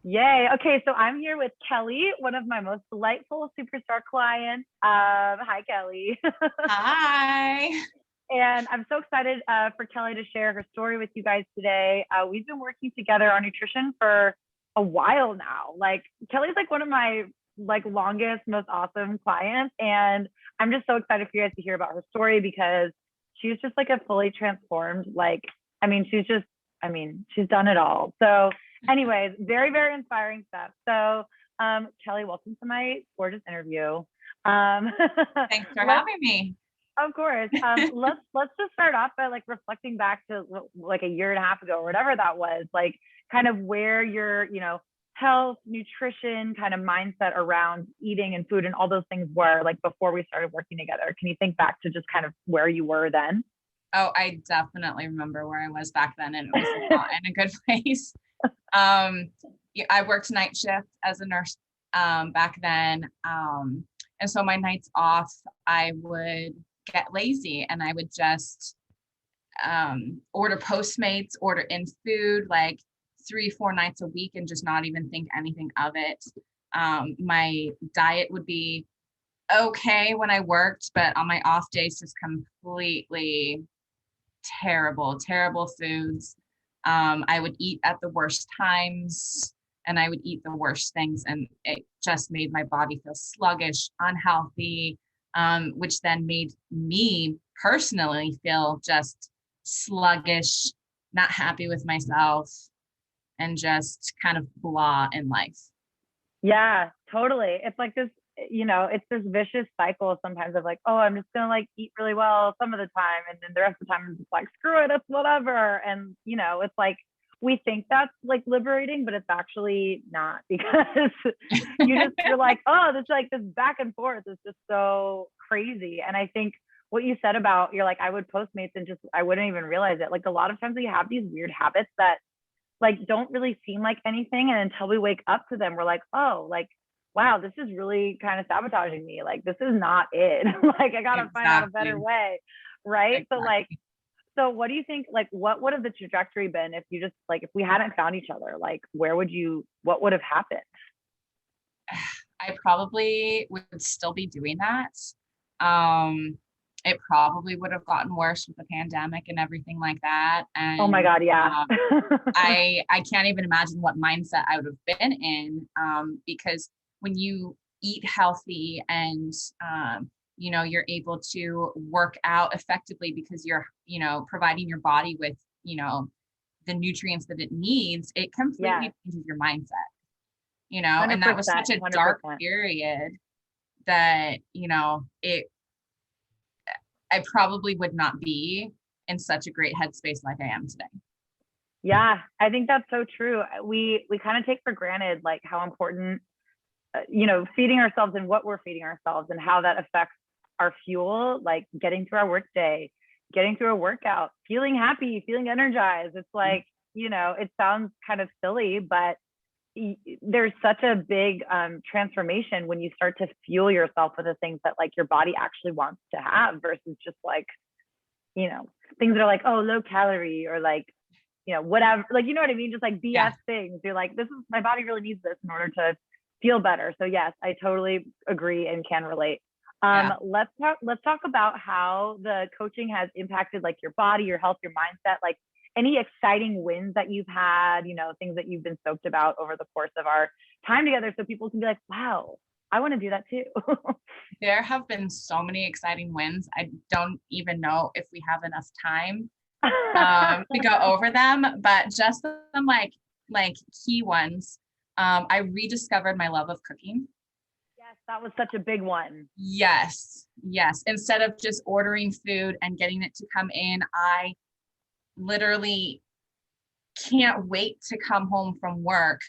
Yay. Okay, so I'm here with Kellie, one of my most delightful superstar clients. Hi, Kellie. Hi. And I'm so excited for Kellie to share her story with you guys today. We've been working together on nutrition for a while now. Like Kellie's like one of my longest, most awesome clients, and I'm just so excited for you guys to hear about her story because she's just like a fully transformed. She's done it all. So, anyways, very, very inspiring stuff. So, Kellie, welcome to my gorgeous interview. Thanks for having me. Of course. Let's just start off by like reflecting back to like a year and a half ago or whatever that was, like kind of where your, health, nutrition, kind of mindset around eating and food and all those things were like before we started working together. Can you think back to just kind of where you were then? Oh, I definitely remember where I was back then, and it was not in a good place. I worked night shift as a nurse back then. And so my nights off, I would get lazy and I would just order Postmates, order in food like 3-4 nights a week and just not even think anything of it. My diet would be okay when I worked, but on my off days, just completely terrible foods. I would eat at the worst times and I would eat the worst things, and it just made my body feel sluggish, unhealthy, which then made me personally feel just sluggish, not happy with myself, and just kind of blah in life. Yeah, totally. It's like this, it's this vicious cycle sometimes of like, oh, I'm just gonna like eat really well some of the time, and then the rest of the time it's like, screw it, it's whatever. And it's like we think that's like liberating, but it's actually not because you're like, oh, this back and forth is just so crazy. And I think what you said about you're like, I would Postmates and just I wouldn't even realize it. Like a lot of times we have these weird habits that like don't really seem like anything, and until we wake up to them we're like, oh, like wow, this is really kind of sabotaging me, like this is not it. Like I gotta find out a better way, right? Exactly. So what do you think, like what would have the trajectory been if you just like if we hadn't found each other, like what would have happened? I probably would still be doing that. Um, it probably would have gotten worse with the pandemic and everything like that. Oh my And god, yeah. I can't even imagine what mindset I would have been in, because when you eat healthy and you're able to work out effectively because you're providing your body with the nutrients that it needs, it Yeah, completely changes your mindset. And that was 100%, such a dark 100%. period that I probably would not be in such a great headspace like I am today. Yeah, I think that's so true. We kind of take for granted like how important feeding ourselves and what we're feeding ourselves and how that affects our fuel, like getting through our work day, getting through a workout, feeling happy, feeling energized. It's like, it sounds kind of silly, but there's such a big transformation when you start to fuel yourself with the things that like your body actually wants to have versus just like, things that are like, oh, low calorie or like, whatever, like, you know what I mean? Just like Yeah. BS things. You're like, this is, my body really needs this in order to feel better. So yes, I totally agree and can relate. Yeah. Let's talk about how the coaching has impacted like your body, your health, your mindset, like any exciting wins that you've had, things that you've been stoked about over the course of our time together. So people can be like, wow, I want to do that too. There have been so many exciting wins. I don't even know if we have enough time to go over them, but just some like key ones. I rediscovered my love of cooking. Yes, that was such a big one. Yes. Instead of just ordering food and getting it to come in, I literally can't wait to come home from work,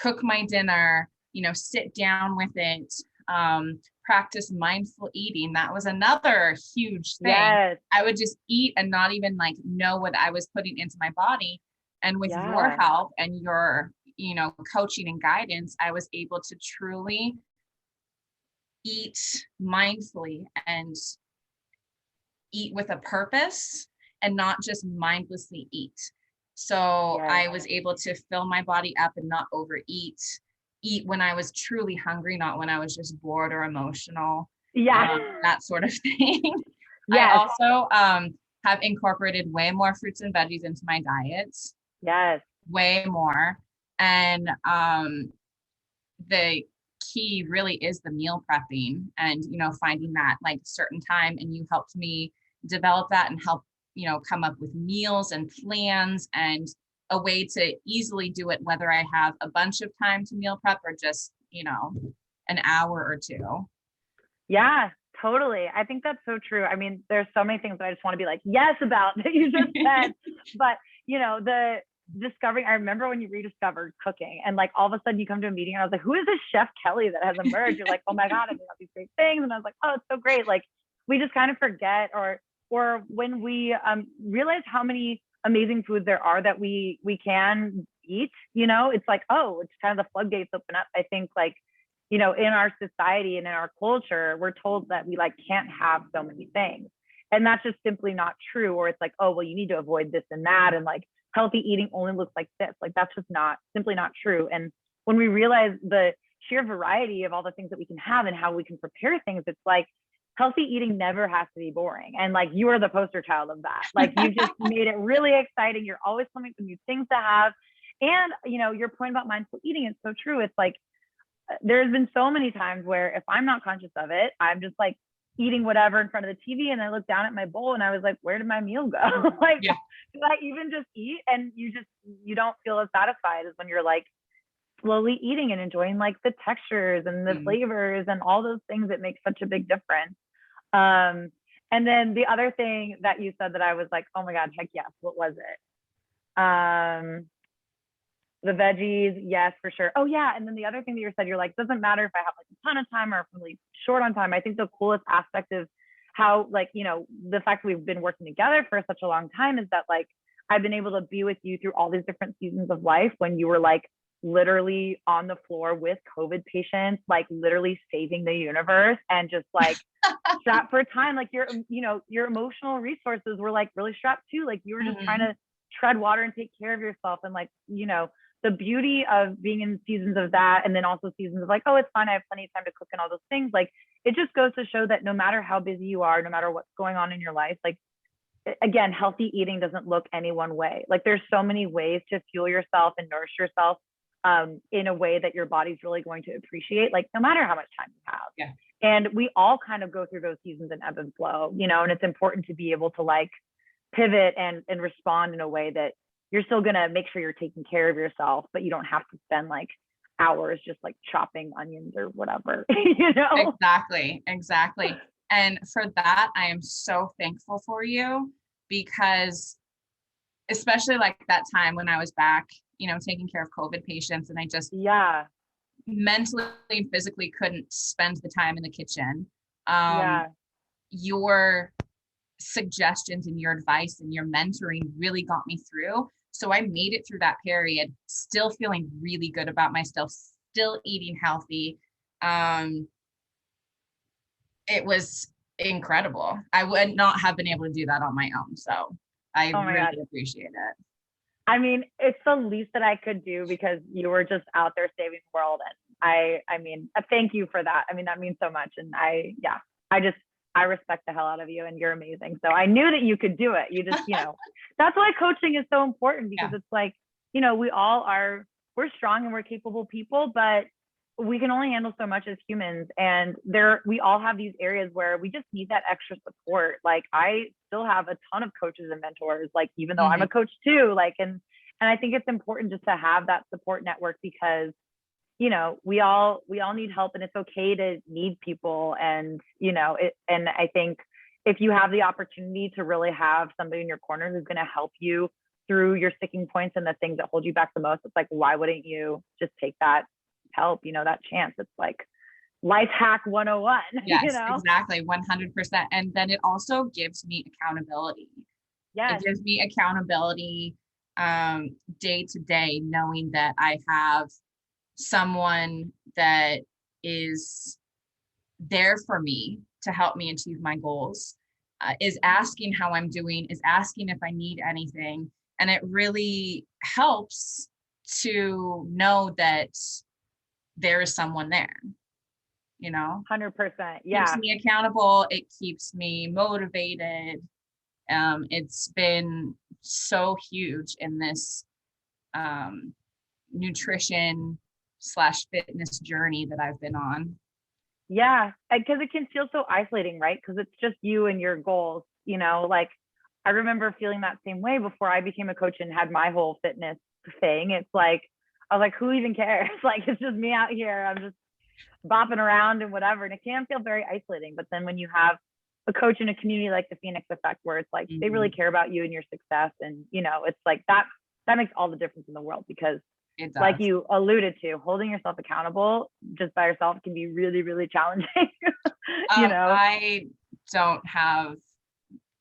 cook my dinner, sit down with it, practice mindful eating. That was another huge thing. Yes. I would just eat and not even like know what I was putting into my body. And with your Yeah. help and your, coaching and guidance, I was able to truly eat mindfully and eat with a purpose and not just mindlessly eat. So Yes. I was able to fill my body up and not overeat, eat when I was truly hungry, not when I was just bored or emotional, Yeah. that sort of thing. I Yes. also have incorporated way more fruits and veggies into my diets, Yes. way more. And the key really is the meal prepping and, finding that like certain time. And you helped me develop that and help, come up with meals and plans and a way to easily do it, whether I have a bunch of time to meal prep or just, an hour or two. Yeah, totally. I think that's so true. I mean, there's so many things that I just want to be like, yes, about that you just said. But, the discovering, I remember when you rediscovered cooking and like all of a sudden you come to a meeting and I was like, who is this chef Kellie that has emerged? You're like, oh my God, I'm doing all these great things. And I was like, oh, it's so great. Like we just kind of forget or when we realize how many amazing foods there are that we can eat, it's like, oh, it's kind of the floodgates open up. I think like, in our society and in our culture, we're told that we like can't have so many things. And that's just simply not true. Or it's like, oh, well, you need to avoid this and that. And like healthy eating only looks like this. Like that's just simply not true. And when we realize the sheer variety of all the things that we can have and how we can prepare things, it's like healthy eating never has to be boring. And like you are the poster child of that. Like you just made it really exciting. You're always coming up with new things to have. And, your point about mindful eating is so true. It's like, there's been so many times where if I'm not conscious of it, I'm just like eating whatever in front of the TV and I look down at my bowl and I was like, where did my meal go? Like, Yeah. did I even just eat? And you don't feel as satisfied as when you're like slowly eating and enjoying like the textures and the flavors and all those things that make such a big difference. And then the other thing that you said that I was like, oh my God, heck yes. What was it? The veggies, yes, for sure. Oh yeah, and then the other thing that you said, you're like, doesn't matter if I have like a ton of time or if I'm really short on time. I think the coolest aspect of how like, the fact that we've been working together for such a long time is that like, I've been able to be with you through all these different seasons of life when you were like literally on the floor with COVID patients, like literally saving the universe and just like strapped for time. Like your emotional resources were like really strapped too. Like you were just trying to tread water and take care of yourself. And like, the beauty of being in seasons of that and then also seasons of like, oh, it's fine, I have plenty of time to cook and all those things. Like it just goes to show that no matter how busy you are, no matter what's going on in your life, like again, healthy eating doesn't look any one way. Like there's so many ways to fuel yourself and nourish yourself in a way that your body's really going to appreciate, like no matter how much time you have. Yeah. And we all kind of go through those seasons in ebb and flow, and it's important to be able to like pivot and respond in a way that you're still going to make sure you're taking care of yourself, but you don't have to spend like hours just like chopping onions or whatever, Exactly. And for that, I am so thankful for you because especially like that time when I was back, taking care of COVID patients and I just mentally and physically couldn't spend the time in the kitchen. Your suggestions and your advice and your mentoring really got me through. So I made it through that period, still feeling really good about myself, still eating healthy. It was incredible. I would not have been able to do that on my own. So I really appreciate it. I mean, it's the least that I could do because you were just out there saving the world. And I mean, thank you for that. I mean, that means so much. And I respect the hell out of you and you're amazing. So I knew that you could do it. You just, that's why coaching is so important because it's like, we're strong and we're capable people, but we can only handle so much as humans. And we all have these areas where we just need that extra support. Like I still have a ton of coaches and mentors, like, even though I'm a coach too, like, and I think it's important just to have that support network because we all need help and it's okay to need people. And, and I think if you have the opportunity to really have somebody in your corner who's going to help you through your sticking points and the things that hold you back the most, it's like, why wouldn't you just take that help, that chance? It's like life hack 101. Yes, exactly. 100%. And then it also gives me accountability. It gives me accountability day to day, knowing that I have someone that is there for me to help me achieve my goals, is asking how I'm doing, is asking if I need anything, And it really helps to know that there is someone there, 100%. Keeps Yeah. me accountable. It keeps me motivated. It's been so huge in this nutrition / fitness journey that I've been on. Yeah. Because it can feel so isolating, right? Because it's just you and your goals, like I remember feeling that same way before I became a coach and had my whole fitness thing. It's like, I was like, who even cares? Like, it's just me out here. I'm just bopping around and whatever. And it can feel very isolating. But then when you have a coach in a community like the Phoenix Effect, where it's like they really care about you and your success, and it's like that makes all the difference in the world, because like you alluded to, holding yourself accountable just by yourself can be really, really challenging. I don't have,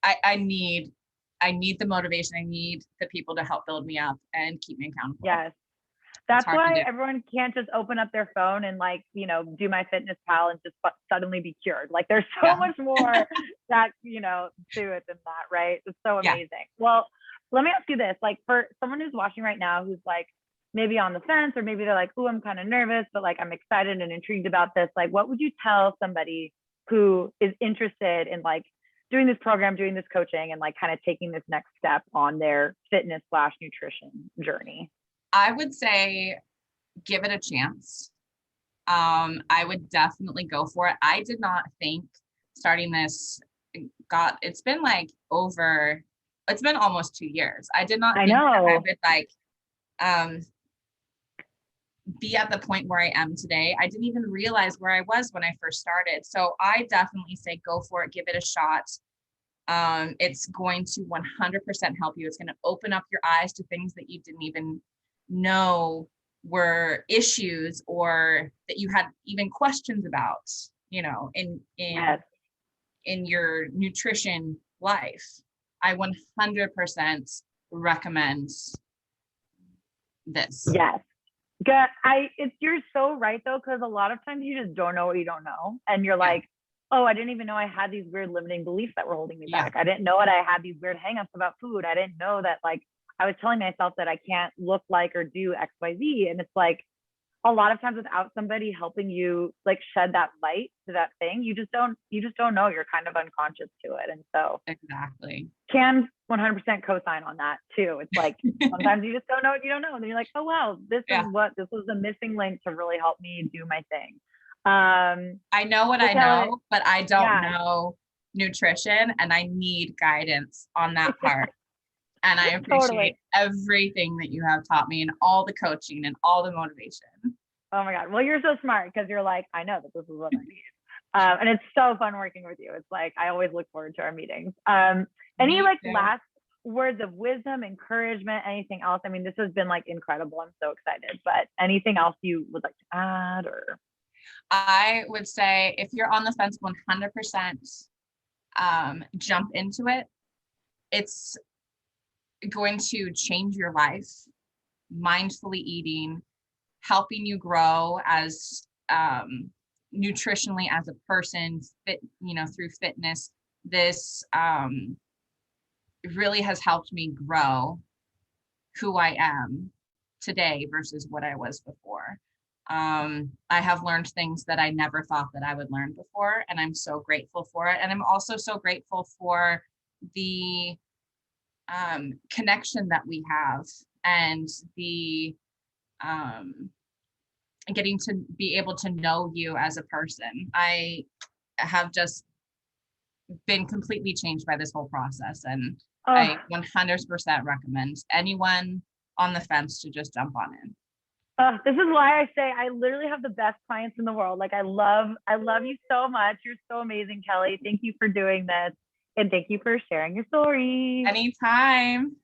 I need the motivation. I need the people to help build me up and keep me accountable. Yes. That's why everyone can't just open up their phone and do My Fitness Pal and just suddenly be cured. Like there's so much more that, to it than that, right? It's so amazing. Well, let me ask you this, like for someone who's watching right now, who's like maybe on the fence, or maybe they're like, oh, I'm kind of nervous, but like I'm excited and intrigued about this. Like, what would you tell somebody who is interested in like doing this program, doing this coaching, and like kind of taking this next step on their fitness / nutrition journey? I would say give it a chance. I would definitely go for it. I did not think starting this it's been almost 2 years. I did not think that I would be at the point where I am today. I didn't even realize where I was when I first started. So I definitely say go for it, give it a shot. It's going to 100% help you. It's going to open up your eyes to things that you didn't even know were issues, or that you had even questions about, in your nutrition life. I 100% recommend this. Yes. You're so right though, because a lot of times you just don't know what you don't know, and you're like, oh, I didn't even know I had these weird limiting beliefs that were holding me back. I didn't know that I had these weird hangups about food. I didn't know that like I was telling myself that I can't look like or do XYZ. And it's like a lot of times without somebody helping you like shed that light to that thing, you just don't know. You're kind of unconscious to it. And so exactly, can 100% co-sign on that too. It's like sometimes you just don't know what you don't know. And then you're like, oh wow, this was the missing link to really help me do my thing. I know what I know, but I don't know nutrition, and I need guidance on that part. And I appreciate everything that you have taught me, and all the coaching and all the motivation. Oh my God. Well, you're so smart, because you're like, I know that this is what I need. And it's so fun working with you. It's like, I always look forward to our meetings. Any like last words of wisdom, encouragement, anything else? I mean, this has been like incredible. I'm so excited, but anything else you would like to add? Or I would say if you're on the fence, 100% jump into it. It's going to change your life. Mindfully eating, helping you grow as nutritionally as a person, fit, through fitness. This really has helped me grow who I am today versus what I was before. I have learned things that I never thought that I would learn before, and I'm so grateful for it. And I'm also so grateful for the connection that we have, and the getting to be able to know you as a person. I have just been completely changed by this whole process, and I 100% recommend anyone on the fence to just jump on in. This is why I say I literally have the best clients in the world. Like I love you so much. You're so amazing, Kellie. Thank you for doing this, and thank you for sharing your story. Anytime.